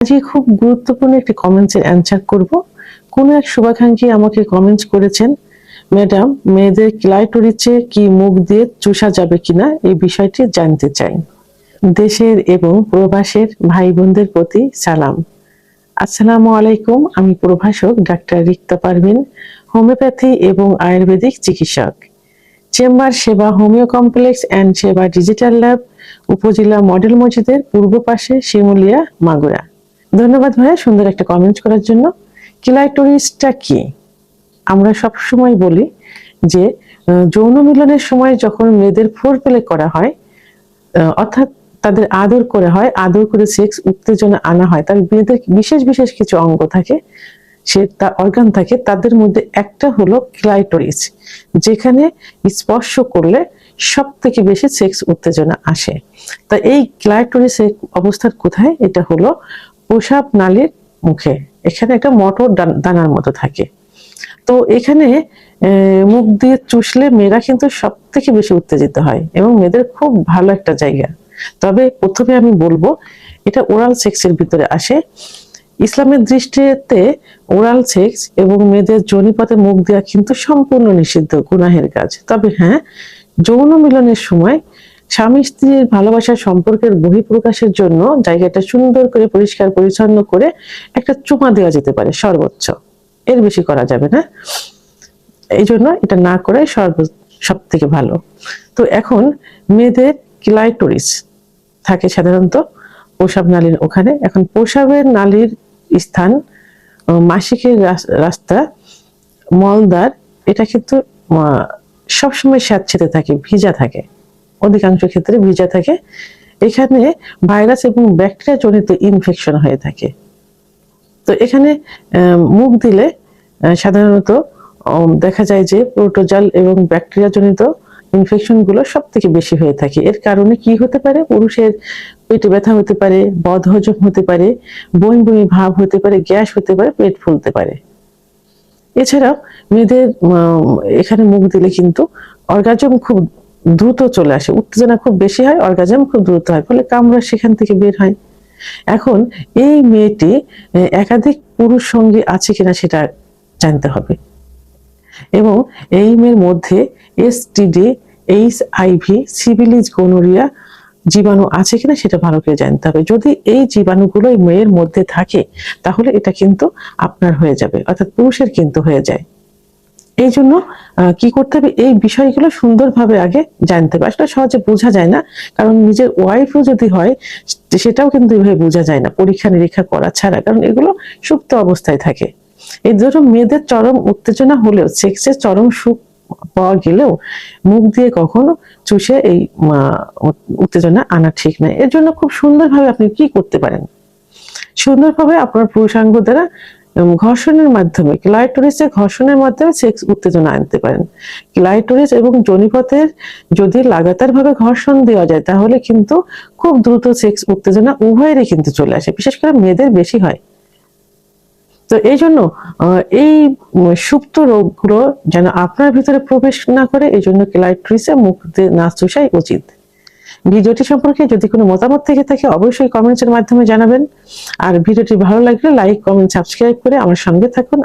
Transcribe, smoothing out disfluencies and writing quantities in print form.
আজকে খুব গুরুত্বপূর্ণ একটি কমেন্টসের অ্যান্সার করব। কোন এক শুভাকাঙ্ক্ষী আমাকে কমেন্টস করেছেন, ম্যাডাম মেয়েদের ক্লাইটোরিসে কি মুখ দিয়ে চুষা যাবে কিনা এই বিষয়টি জানতে চাই। দেশের এবং প্রবাসের ভাই বোনদের প্রতি সালাম। আসসালামু আলাইকুম। আমি প্রভাষক ডাক্তার রিক্তা পারভিন, হোমিওপ্যাথি এবং আয়ুর্বেদিক চিকিৎসক। চেম্বার সেবা হোমিও কমপ্লেক্স অ্যান্ড সেবা ডিজিটাল ল্যাব, উপজেলা মডেল মসজিদের পূর্ব পাশে, শিমুলিয়া, মাগুরা। ধন্যবাদ ভাইয়া সুন্দর একটা কমেন্ট করার জন্য। ক্লাইটোরিসটা কি? আমরা সব সময় বলি যে যৌন মিলনের সময় যখন মেয়েদের ফোর প্লে করা হয়, অর্থাৎ তাদের আদর করা হয়, আদর করে সেক্স উত্তেজনা আনা হয়, তার মেয়েদের বিশেষ বিশেষ কিছু অঙ্গ থাকে, সে তার অর্গান থাকে, তাদের মধ্যে একটা হলো ক্লাইটোরিস, যেখানে স্পর্শ করলে সব থেকে বেশি সেক্স উত্তেজনা আসে। তা এই ক্লাইটোরিসের অবস্থান কোথায়? এটা হলো প্রসাব নালীর মুখে, এখানে একটা মটর দানার মতো থাকে। তো এখানে মুখ দিয়ে চুষলে মেয়েরা কিন্তু সব থেকে বেশি উত্তেজিত হয় এবং মেয়েদের খুব ভালো একটা জায়গা। তবে প্রথমে আমি বলবো এটা ওরাল সেক্সের ভিতরে আসে। ইসলামের দৃষ্টিতে ওরাল সেক্স এবং মেয়েদের যোনিপথে মুখ দেওয়া কিন্তু সম্পূর্ণ নিষিদ্ধ, গুনাহের কাজ। তবে হ্যাঁ, যৌন মিলনের সময় স্বামী স্ত্রীর ভালোবাসার সম্পর্কের বহিঃপ্রকাশের জন্য জায়গাটা সুন্দর করে পরিষ্কার পরিচ্ছন্ন করে একটা চুমা দেওয়া যেতে পারে সর্বোচ্চ, এর বেশি করা যাবে না। এই জন্য এটা না করাই সব থেকে ভালো। তো এখন মেয়েদের ক্লাইটোরিস থাকে সাধারণত প্রসাব নালীর ওখানে। এখন প্রসাবের নালীর স্থান, মাসিকের রাস্তা, মলদ্বার, এটা কিন্তু সবসময় স্যাঁতসেঁতে থাকে, ভিজা থাকে, অধিকাংশ ক্ষেত্রে ভিজা থাকে। এখানে ভাইরাস এবং ব্যাকটেরিয়া জনিত ইনফেকশন হয়ে থাকে। তো এখানে মুখ দিলে সাধারণত দেখা যায় যে প্রোটোজাল এবং ব্যাকটেরিয়া জনিত ইনফেকশন গুলো সব থেকে বেশি হয়ে থাকে। এর কারণে কি হতে পারে? পুরুষের পেটে ব্যথা হতে পারে, বদহজম হতে পারে, বমি বমি ভাব হতে পারে, গ্যাস হতে পারে, পেট ফুলতে পারে। এছাড়াও মেয়েদের এখানে মুখ দিলে কিন্তু অর্গাজম খুব দ্রুত চলে আসে, উত্তেজনা খুব বেশি হয়, অর্গাজম খুব দ্রুত হয়, ফলে কামড়া সেখান থেকে বের হয়। এখন এই মেয়েটি একাধিক পুরুষ সঙ্গী আছে কিনা সেটা জানতে হবে, এবং এই মেয়ের মধ্যে এসটিডি, এইচআইভি, সিফিলিস, গোনোরিয়া জীবাণু আছে কিনা সেটা ভালো করে জানতে হবে। যদি এই জীবাণুগুলো এই মেয়ের মধ্যে থাকে তাহলে এটা কিন্তু আপনার হয়ে যাবে, অর্থাৎ পুরুষের কিন্তু হয়ে যায়। এই জন্য কি করতে হবে? এই বিষয়গুলো সুন্দরভাবে আগে জানতে হবে। আসলে সহজে বোঝা যায় না, কারণ নিজের ওয়াইফও যদি হয় সেটাও কিন্তু এভাবে বোঝা যায় না পরীক্ষা নিরীক্ষা করা ছাড়া, কারণ এগুলো সুপ্ত অবস্থায় থাকে। এই ধরো মেয়েদের চরম উত্তেজনা হলেও, সেক্সের চরম সুখ পাওয়া গেলেও মুখ দিয়ে কখনো চুষে এই উত্তেজনা আনা ঠিক নয়। এর জন্য খুব সুন্দরভাবে আপনি কি করতে পারেন? সুন্দরভাবে আপনার পুরুষাঙ্গ দ্বারা ঘর্ষণের মাধ্যমে, ক্লাইটোরিসে ঘর্ষণের মাধ্যমে সেক্স উত্তেজনা আনতে পারেন। ক্লাইটোরিস এবং যোনিপথের যদি লাগাতার ভাবে ঘর্ষণ দেওয়া যায় তাহলে কিন্তু খুব দ্রুত সেক্স উত্তেজনা উভয়েরই কিন্তু চলে আসে, বিশেষ করে মেয়েদের বেশি হয়। তো এই জন্য এই সুপ্ত রোগগুলো যেন আপনার ভিতরে প্রবেশ না করে, এই জন্য ক্লাইটোরিসে মুখ দিয়ে না চুষাই উচিত। ভিডিওটি সম্পর্কে যদি কোনো মতামত থেকে থাকে অবশ্যই কমেন্টসের মাধ্যমে জানাবেন। আর ভিডিওটি ভালো লাগলে লাইক, কমেন্ট, সাবস্ক্রাইব করে আমার সঙ্গে থাকুন।